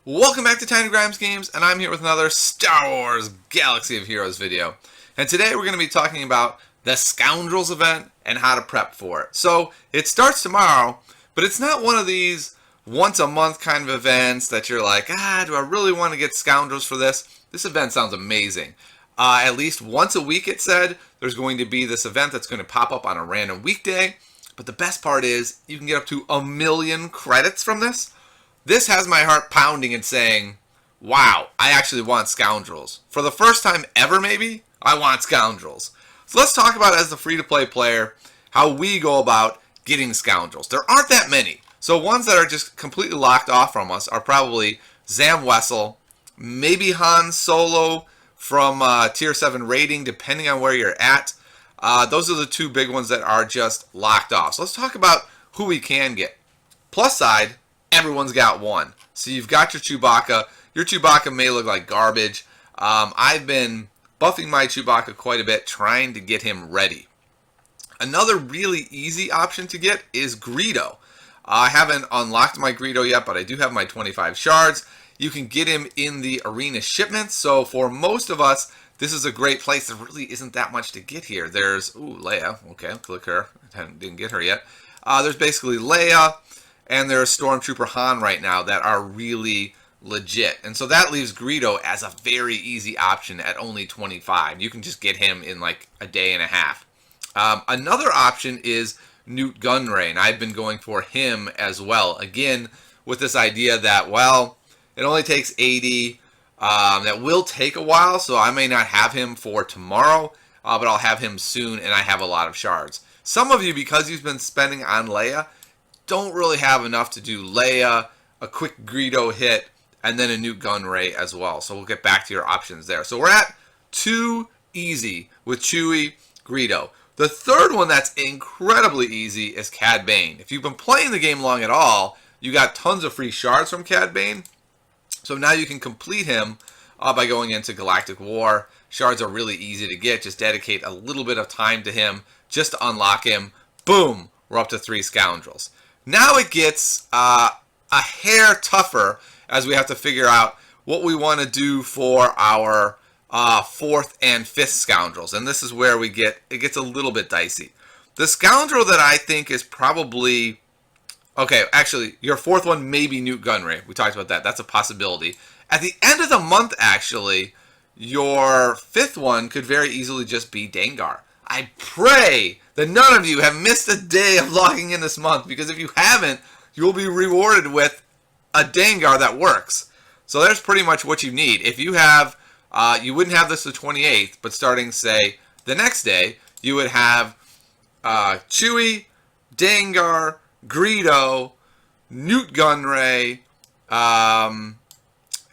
Welcome back to Tiny Grimes Games, and I'm here with another Star Wars Galaxy of Heroes video. And today we're going to be talking about the Scoundrels event and how to prep for it. So, it starts tomorrow, but it's not one of these once a month kind of events that you're like, do I really want to get Scoundrels for this? This event sounds amazing. At least once a week, it said, there's going to be this event that's going to pop up on a random weekday. But the best part is, you can get up to 1,000,000 credits from this. This has my heart pounding and saying, wow, I actually want Scoundrels. For the first time ever, maybe, I want Scoundrels. So let's talk about, as the free-to-play player, how we go about getting Scoundrels. There aren't that many. So ones that are just completely locked off from us are probably Zam Wessel, maybe Han Solo from Tier 7 rating, depending on where you're at. Those are the two big ones that are just locked off. So let's talk about who we can get. Plus side, everyone's got one. So you've got your Chewbacca. Your Chewbacca may look like garbage. I've been buffing my Chewbacca quite a bit, trying to get him ready. Another really easy option to get is Greedo. I haven't unlocked my Greedo yet, but I do have my 25 shards. You can get him in the arena shipments. So for most of us, this is a great place. There really isn't that much to get here. There's, Leia. Okay, I'll click her. I didn't get her yet. There's basically Leia, and there's Stormtrooper Han right now that are really legit. And so that leaves Greedo as a very easy option at only 25. You can just get him in like a day and a half. Another option is Newt Gunray, and I've been going for him as well. Again, with this idea that, well, it only takes 80. That will take a while, so I may not have him for tomorrow, but I'll have him soon, and I have a lot of shards. Some of you, because you've been spending on Leia, don't really have enough to do Leia, a quick Greedo hit, and then a Newt Gunray as well. So we'll get back to your options there. So we're at 2 easy with Chewie, Greedo. The third one that's incredibly easy is Cad Bane. If you've been playing the game long at all, you got tons of free shards from Cad Bane. So now you can complete him by going into Galactic War. Shards are really easy to get. Just dedicate a little bit of time to him just to unlock him. Boom! We're up to 3 Scoundrels. Now it gets a hair tougher as we have to figure out what we want to do for our 4th and 5th Scoundrels. And this is where it gets a little bit dicey. The Scoundrel that I think is probably... Okay, actually, your 4th one may be Newt Gunray. We talked about that. That's a possibility. At the end of the month, actually, your 5th one could very easily just be Dengar. I pray that none of you have missed a day of logging in this month, because if you haven't, you will be rewarded with a Dengar that works. So there's pretty much what you need. If you have, you wouldn't have this the 28th, but starting, say, the next day, you would have Chewie, Dengar, Greedo, Newt Gunray,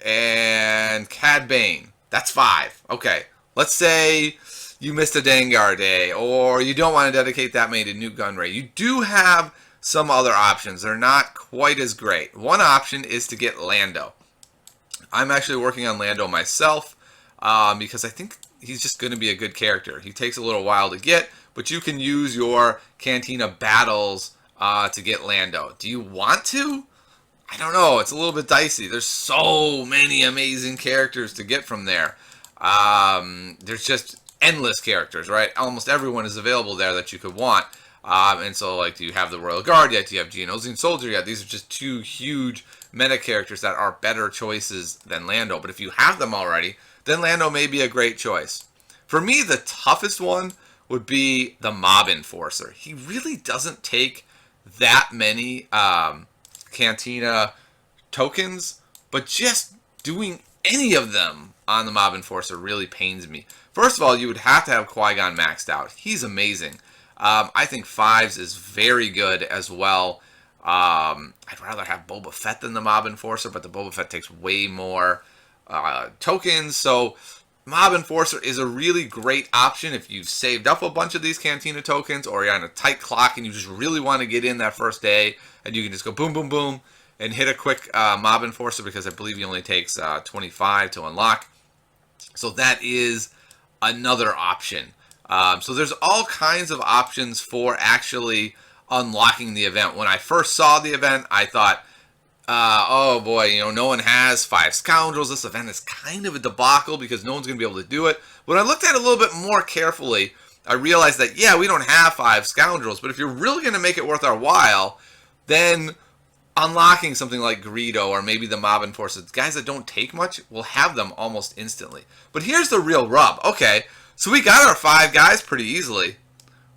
and Cad Bane. That's 5. Okay, let's say you missed a Dengar day, or you don't want to dedicate that many to Newt Gunray. You do have some other options. They're not quite as great. One option is to get Lando. I'm actually working on Lando myself because I think he's just going to be a good character. He takes a little while to get, but you can use your Cantina battles to get Lando. Do you want to? I don't know. It's a little bit dicey. There's so many amazing characters to get from there. There's just endless characters, right? Almost everyone is available there that you could want. And so, like, do you have the Royal Guard yet? Do you have Geonosian Soldier yet? These are just 2 huge meta characters that are better choices than Lando. But if you have them already, then Lando may be a great choice. For me, the toughest one would be the Mob Enforcer. He really doesn't take that many Cantina tokens, but just doing any of them on the Mob Enforcer really pains me. First of all, you would have to have Qui-Gon maxed out. He's amazing. I think 5s is very good as well. I'd rather have Boba Fett than the Mob Enforcer, but the Boba Fett takes way more tokens. So Mob Enforcer is a really great option if you've saved up a bunch of these Cantina tokens, or you're on a tight clock and you just really want to get in that first day, and you can just go boom, boom, boom, and hit a quick Mob Enforcer, because I believe he only takes 25 to unlock. So that is another option. So there's all kinds of options for actually unlocking the event. When I first saw the event, I thought, Oh boy, no one has 5 scoundrels. This event is kind of a debacle because no one's going to be able to do it. When I looked at it a little bit more carefully, I realized that, yeah, we don't have 5 scoundrels, but if you're really going to make it worth our while, then unlocking something like Greedo or maybe the Mob Enforcers, guys that don't take much, will have them almost instantly. But here's the real rub. Okay, so we got our 5 guys pretty easily.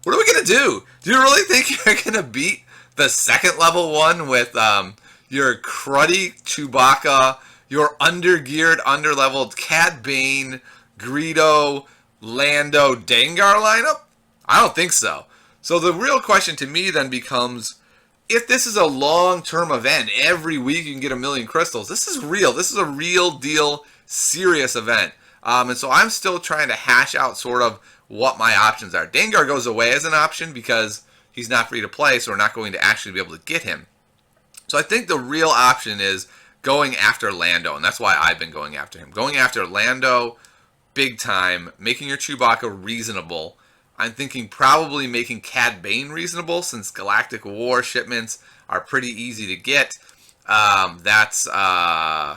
What are we going to do? Do you really think you're going to beat the second level one with your cruddy Chewbacca, your undergeared, underleveled Cad Bane, Greedo, Lando, Dengar lineup? I don't think so. So the real question to me then becomes, if this is a long-term event, every week you can get 1,000,000 crystals, this is real. This is a real deal, serious event. And so I'm still trying to hash out sort of what my options are. Dengar goes away as an option because he's not free to play, so we're not going to actually be able to get him. So I think the real option is going after Lando, and that's why I've been going after him. Going after Lando big time, making your Chewbacca reasonable. I'm thinking probably making Cad Bane reasonable, since Galactic War shipments are pretty easy to get. That's Lando,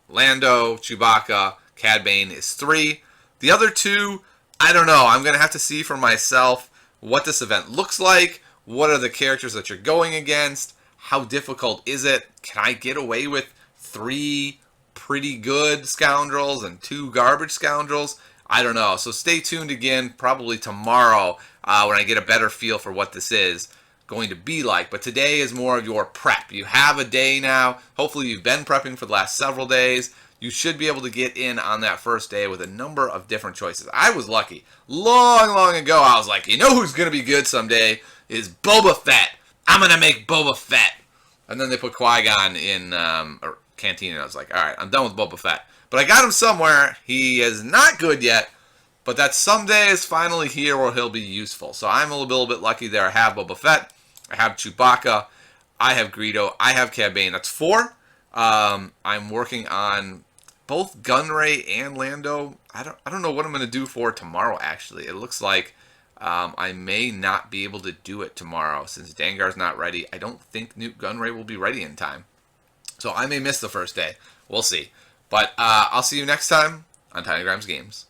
Chewbacca, Cad Bane is 3. The other 2, I don't know. I'm going to have to see for myself what this event looks like. What are the characters that you're going against? How difficult is it? Can I get away with 3 pretty good scoundrels and 2 garbage scoundrels? I don't know. So stay tuned again, probably tomorrow when I get a better feel for what this is going to be like. But today is more of your prep. You have a day now. Hopefully you've been prepping for the last several days. You should be able to get in on that first day with a number of different choices. I was lucky. Long ago, I was like, you know who's going to be good someday is Boba Fett. I'm going to make Boba Fett. And then they put Qui-Gon in Cantina, and I was like, all right, I'm done with Boba Fett. But I got him somewhere. He is not good yet, but that someday is finally here where he'll be useful. So I'm a little bit lucky there. I have Boba Fett. I have Chewbacca. I have Greedo. I have Cad Bane. That's 4. I'm working on both Gunray and Lando. I don't know what I'm going to do for tomorrow, actually. It looks like I may not be able to do it tomorrow since Dengar's not ready. I don't think Newt Gunray will be ready in time. So I may miss the first day. We'll see. But I'll see you next time on Tiny Grimes Games.